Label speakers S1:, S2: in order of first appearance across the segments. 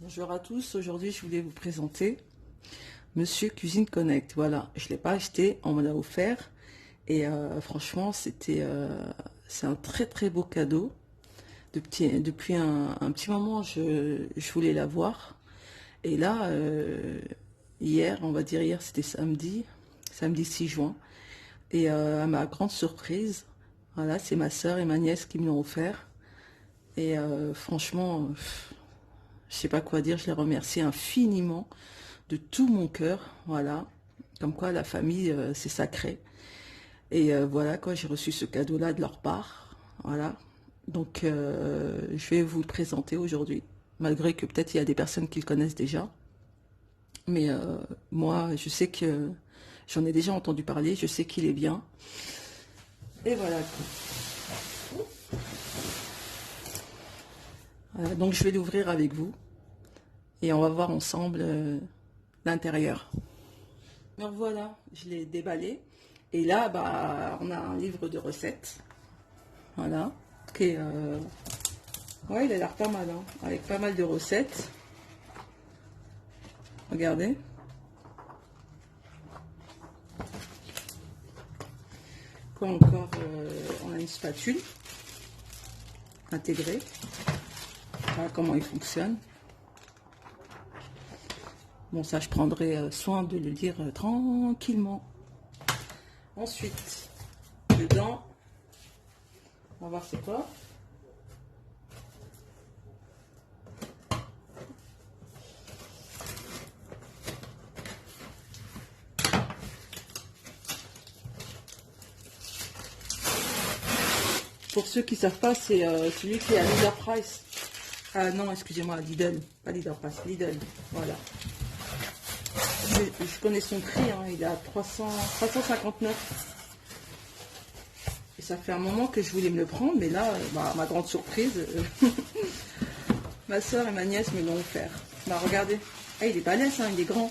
S1: Bonjour à tous, aujourd'hui je voulais vous présenter Monsieur Cuisine Connect. Voilà, je ne l'ai pas acheté, on me l'a offert et franchement c'est un très beau cadeau. Depuis un petit moment je voulais l'avoir et là hier, on va dire hier c'était samedi 6 juin et à ma grande surprise, voilà, c'est ma soeur et ma nièce qui me l'ont offert et franchement... je sais pas quoi dire, je les remercie infiniment de tout mon cœur, voilà. Comme quoi la famille, c'est sacré. Et voilà, quoi, j'ai reçu ce cadeau-là de leur part, voilà. Donc, je vais vous le présenter aujourd'hui, malgré que peut-être il y a des personnes qui le connaissent déjà. Mais moi, je sais que j'en ai déjà entendu parler, je sais qu'il est bien. Et voilà. Donc, je vais l'ouvrir avec vous. Et on va voir ensemble l'intérieur. Alors voilà, je l'ai déballé. Et là, bah, on a un livre de recettes. Voilà. Qui est, ouais, il a l'air pas mal, hein, avec pas mal de recettes. Regardez. Quoi encore, on a une spatule intégrée. Voilà comment il fonctionne. Bon, ça, je prendrai soin de le lire tranquillement. Ensuite, dedans, on va voir c'est quoi. Pour ceux qui ne savent pas, c'est celui qui est à Leader Price. Ah non, excusez-moi, Lidl. Pas Leader Price, Lidl. Voilà. Je connais son prix, hein, il est à 359. Et ça fait un moment que je voulais me le prendre, mais là, bah, ma grande surprise, ma soeur et ma nièce me l'ont offert. Bah, regardez, ah, il est balèze, hein, il est grand.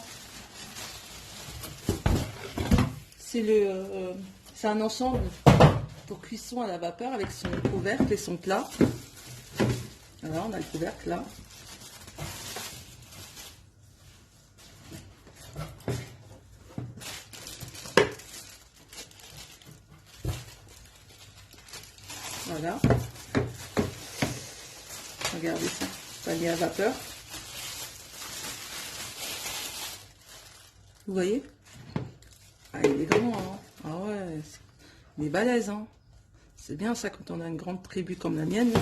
S1: C'est un ensemble pour cuisson à la vapeur avec son couvercle et son plat. Alors, on a le couvercle là. Voilà. Regardez ça, panier à vapeur. Vous voyez? Ah, il est grand, hein. Ah ouais, il est balèze, hein. C'est bien ça quand on a une grande tribu comme la mienne, là.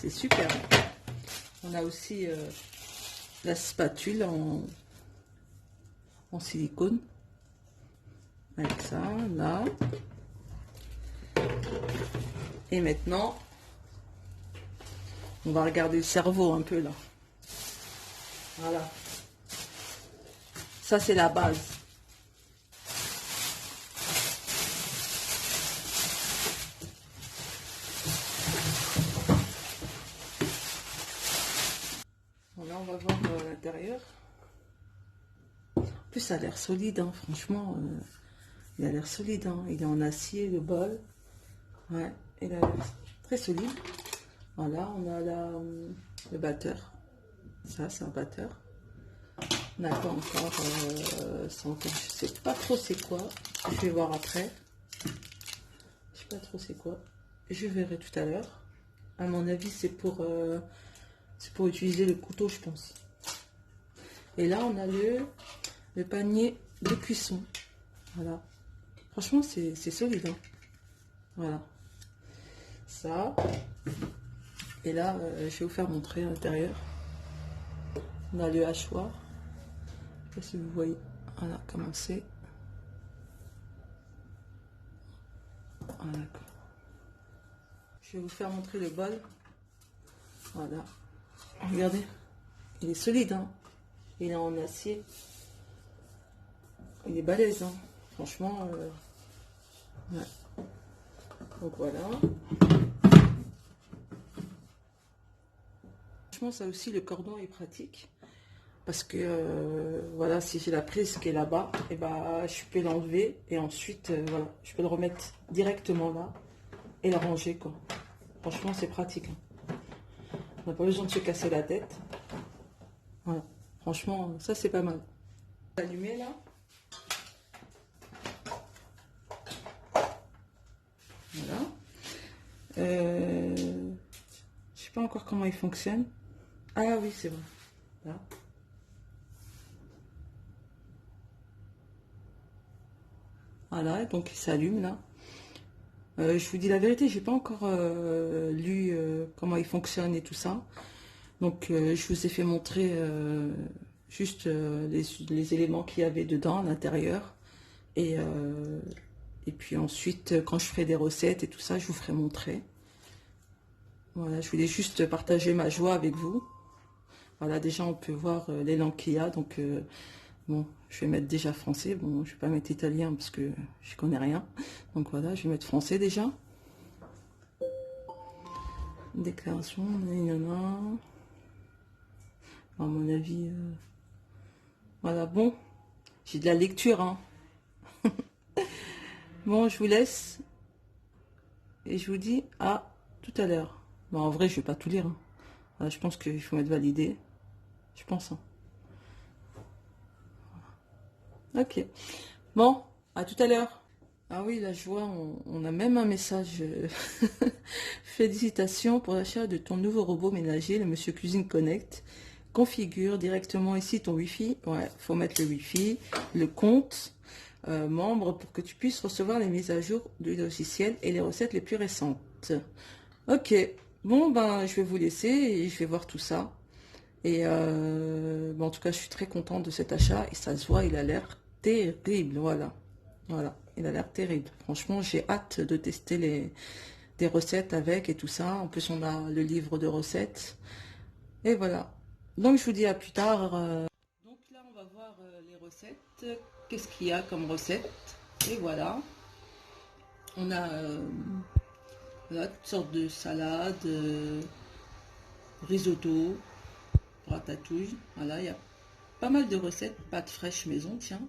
S1: C'est super. On a aussi la spatule en silicone. Avec ça, là. Et maintenant, on va regarder le cerveau un peu là. Voilà. Ça, c'est la base. Là, on va voir l'intérieur. En plus, ça a l'air solide, hein. Franchement, il a l'air solide, hein. Il est en acier, le bol. Ouais, il a l'air très solide. Voilà, on a le batteur. Ça, c'est un batteur. On a quoi encore je sais pas trop c'est quoi. Je vais voir après. Je sais pas trop c'est quoi. Je verrai tout à l'heure. À mon avis, c'est pour utiliser le couteau, je pense. Et là, on a le panier de cuisson. Voilà. Franchement, c'est solide, hein. Voilà. Ça. Et là, je vais vous faire montrer à l'intérieur. On a le hachoir. Je sais pas si vous voyez. Voilà comment c'est. Voilà. Je vais vous faire montrer le bol. Voilà. Regardez. Il est solide, hein. Il est en acier. Il est balèze, hein. Franchement. Ouais. Donc voilà. Franchement, ça aussi, le cordon est pratique. Parce que, voilà, si j'ai la prise qui est là-bas, et bah, je peux l'enlever. Et ensuite, voilà, je peux le remettre directement là. Et le ranger, quoi. Franchement, c'est pratique, hein. On n'a pas besoin de se casser la tête. Voilà. Franchement, ça c'est pas mal. Allumé là. Voilà. Je sais pas encore comment il fonctionne. Ah oui, c'est vrai. Là. Voilà, donc il s'allume là. Je vous dis la vérité, j'ai pas encore lu comment il fonctionne et tout ça. Donc je vous ai fait montrer juste les éléments qu'il y avait dedans à l'intérieur. Et puis ensuite, quand je ferai des recettes et tout ça, je vous ferai montrer. Voilà, je voulais juste partager ma joie avec vous. Voilà, déjà on peut voir l'élan qu'il y a. Donc bon, je vais mettre déjà français. Bon, je vais pas mettre italien parce que je connais rien. Donc voilà, je vais mettre français déjà. Déclaration, nanana. À mon avis, voilà, bon, j'ai de la lecture, hein. Bon, je vous laisse et je vous dis à tout à l'heure. Bon, en vrai, je vais pas tout lire, hein. Voilà, je pense qu'il faut mettre validé. Je pense, hein. Ok. Bon, à tout à l'heure. Ah oui, la joie, on a même un message. Félicitations pour l'achat de ton nouveau robot ménager, le Monsieur Cuisine Connect. Configure directement ici ton Wi-Fi. Ouais, faut mettre le Wi-Fi, le compte membre pour que tu puisses recevoir les mises à jour du logiciel et les recettes les plus récentes. Ok, bon ben je vais vous laisser et je vais voir tout ça. Et en tout cas, je suis très contente de cet achat et ça se voit, il a l'air terrible. Voilà, voilà, il a l'air terrible. Franchement, j'ai hâte de tester des recettes avec et tout ça. En plus, on a le livre de recettes. Et voilà. Donc, je vous dis à plus tard. Donc là, on va voir les recettes. Qu'est-ce qu'il y a comme recette? Et voilà. On a voilà, toutes sortes de salades, risotto, ratatouille. Voilà, il y a pas mal de recettes. Pâtes fraîches maison, tiens.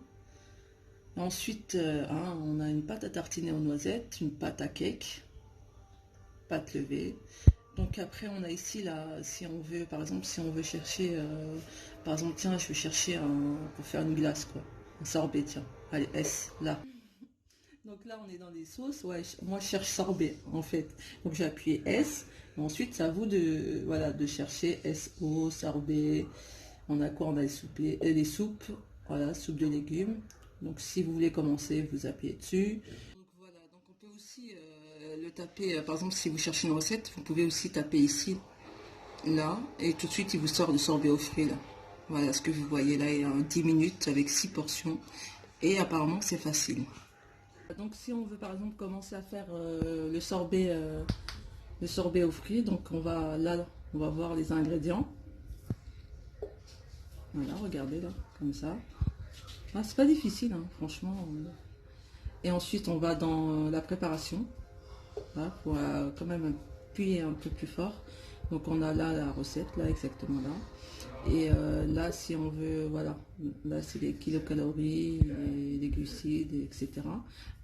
S1: Ensuite, hein, on a une pâte à tartiner aux noisettes, une pâte à cake, pâte levée. Donc après, on a ici, là, si on veut, par exemple, si on veut chercher, par exemple, tiens, je vais chercher pour faire une glace, quoi. Un sorbet, tiens. Allez, S, là. Donc là, on est dans les sauces. Ouais, moi, je cherche sorbet, en fait. Donc j'ai appuyé S. Ensuite, c'est à vous de, voilà, de chercher SO, sorbet. On a quoi? On a les soupes. Voilà, soupe de légumes. Donc si vous voulez commencer, vous appuyez dessus. Donc voilà, donc on peut aussi le taper, par exemple si vous cherchez une recette, vous pouvez aussi taper ici, là, et tout de suite il vous sort le sorbet au fruit là. Voilà ce que vous voyez là, il y a 10 minutes avec 6 portions, et apparemment c'est facile. Donc si on veut par exemple commencer à faire le sorbet aux fruits, donc on va là, on va voir les ingrédients. Voilà, regardez là, comme ça. Ah, c'est pas difficile, hein, franchement. Et ensuite, on va dans la préparation. Voilà, pour quand même appuyer un peu plus fort. Donc, on a là la recette, là, exactement là. Et là, si on veut, voilà, là, c'est les kilocalories, les glucides, etc.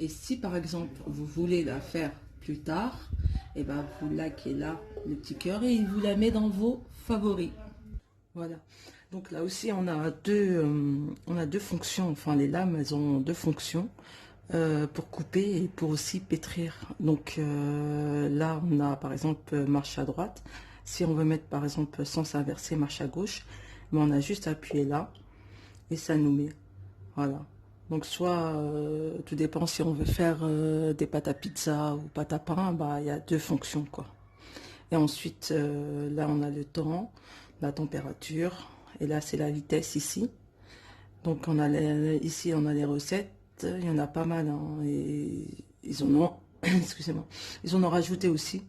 S1: Et si, par exemple, vous voulez la faire plus tard, et ben vous likez là le petit cœur et il vous la met dans vos favoris. Voilà. Donc là aussi, on a deux fonctions. Enfin, les lames, elles ont deux fonctions pour couper et pour aussi pétrir. Donc là, on a par exemple marche à droite. Si on veut mettre par exemple sens inversé, marche à gauche, mais on a juste à appuyer là et ça nous met. Voilà. Donc soit, tout dépend si on veut faire des pâtes à pizza ou pâtes à pain, bah il y a deux fonctions quoi. Et ensuite, là, on a le temps, la température. Et là, c'est la vitesse ici. Donc, ici, on a les recettes. Il y en a pas mal, hein, et ils en ont, excusez-moi, ils en ont rajouté aussi.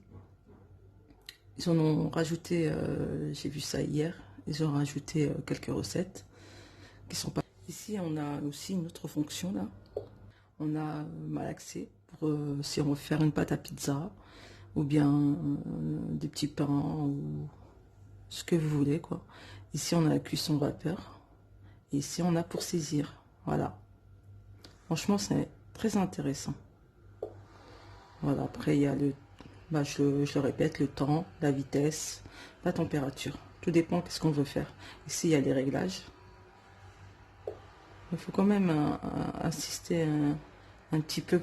S1: Ils en ont rajouté, j'ai vu ça hier. Ils ont rajouté quelques recettes qui sont pas. Ici, on a aussi une autre fonction là. On a malaxé pour si on veut faire une pâte à pizza ou bien des petits pains ou ce que vous voulez quoi. Ici on a la cuisson vapeur et ici on a pour saisir. Voilà, franchement c'est très intéressant. Voilà, après il y a le je le répète, le temps, la vitesse, la température. Tout dépend qu'est-ce qu'on veut faire. Ici, il y a les réglages. Il faut quand même insister un petit peu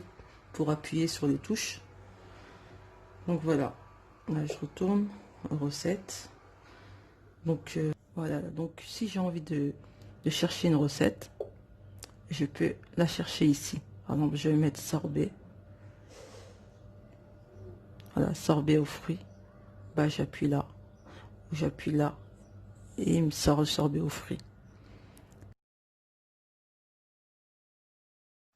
S1: pour appuyer sur les touches. Donc voilà. Là, je retourne aux recettes. Donc voilà. Donc si j'ai envie de chercher une recette, je peux la chercher ici. Par exemple, je vais mettre sorbet. Voilà, sorbet aux fruits. Bah, j'appuie là. J'appuie là. Et il me sort le sorbet aux fruits.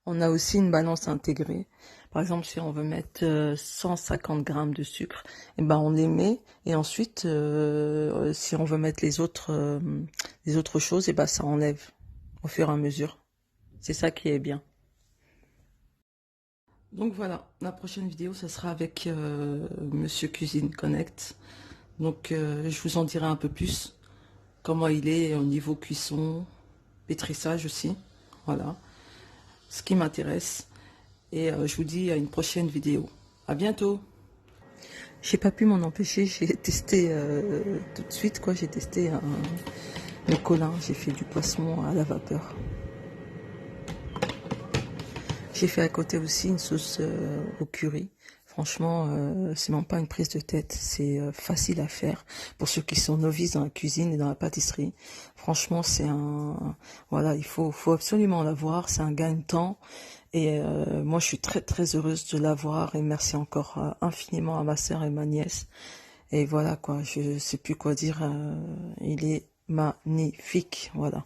S1: On a aussi une balance intégrée. Par exemple, si on veut mettre 150 grammes de sucre, et ben on les met. Et ensuite, si on veut mettre les autres choses, et ben ça enlève au fur et à mesure. C'est ça qui est bien. Donc voilà, la prochaine vidéo, ça sera avec Monsieur Cuisine Connect. Donc je vous en dirai un peu plus comment il est au niveau cuisson, pétrissage aussi. Voilà, ce qui m'intéresse. Et je vous dis à une prochaine vidéo. À bientôt. J'ai pas pu m'en empêcher, j'ai testé tout de suite quoi. J'ai testé le colin, j'ai fait du poisson à la vapeur. J'ai fait à côté aussi une sauce au curry. Franchement, c'est même pas une prise de tête, c'est facile à faire pour ceux qui sont novices dans la cuisine et dans la pâtisserie. Franchement, c'est voilà, il faut absolument l'avoir, c'est un gain de temps. Et moi, je suis très très heureuse de l'avoir et merci encore infiniment à ma sœur et ma nièce. Et voilà quoi, je sais plus quoi dire, il est magnifique, voilà.